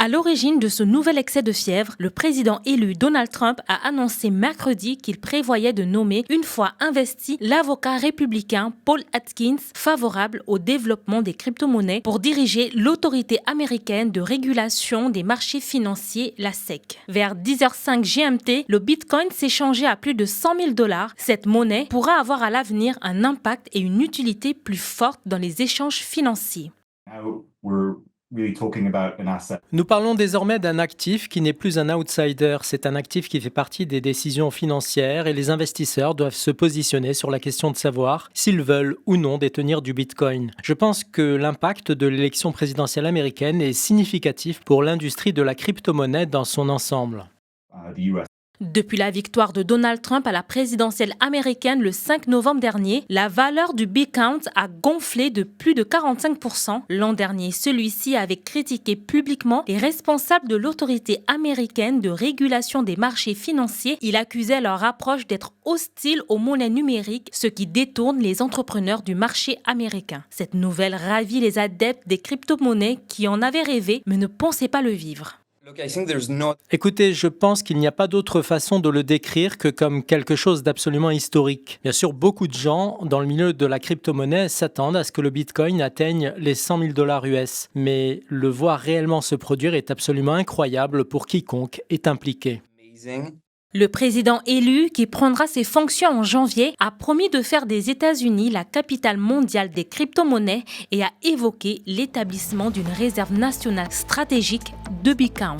À l'origine de ce nouvel excès de fièvre, le président élu Donald Trump a annoncé mercredi qu'il prévoyait de nommer, une fois investi, l'avocat républicain Paul Atkins, favorable au développement des crypto-monnaies, pour diriger l'autorité américaine de régulation des marchés financiers, la SEC. Vers 10h05 GMT, le Bitcoin s'échangeait à plus de 100 000 $. Cette monnaie pourra avoir à l'avenir un impact et une utilité plus forte dans les échanges financiers. Nous parlons désormais d'un actif qui n'est plus un outsider, c'est un actif qui fait partie des décisions financières et les investisseurs doivent se positionner sur la question de savoir s'ils veulent ou non détenir du Bitcoin. Je pense que l'impact de l'élection présidentielle américaine est significatif pour l'industrie de la crypto-monnaie dans son ensemble. Depuis la victoire de Donald Trump à la présidentielle américaine le 5 novembre dernier, la valeur du Bitcoin a gonflé de plus de 45%. L'an dernier, celui-ci avait critiqué publiquement les responsables de l'autorité américaine de régulation des marchés financiers. Il accusait leur approche d'être hostile aux monnaies numériques, ce qui détourne les entrepreneurs du marché américain. Cette nouvelle ravit les adeptes des crypto-monnaies qui en avaient rêvé mais ne pensaient pas le vivre. Écoutez, je pense qu'il n'y a pas d'autre façon de le décrire que comme quelque chose d'absolument historique. Bien sûr, beaucoup de gens dans le milieu de la crypto-monnaie s'attendent à ce que le Bitcoin atteigne les 100 000 $ US. Mais le voir réellement se produire est absolument incroyable pour quiconque est impliqué. Le président élu, qui prendra ses fonctions en janvier, a promis de faire des États-Unis la capitale mondiale des crypto-monnaies et a évoqué l'établissement d'une réserve nationale stratégique de Bitcoin.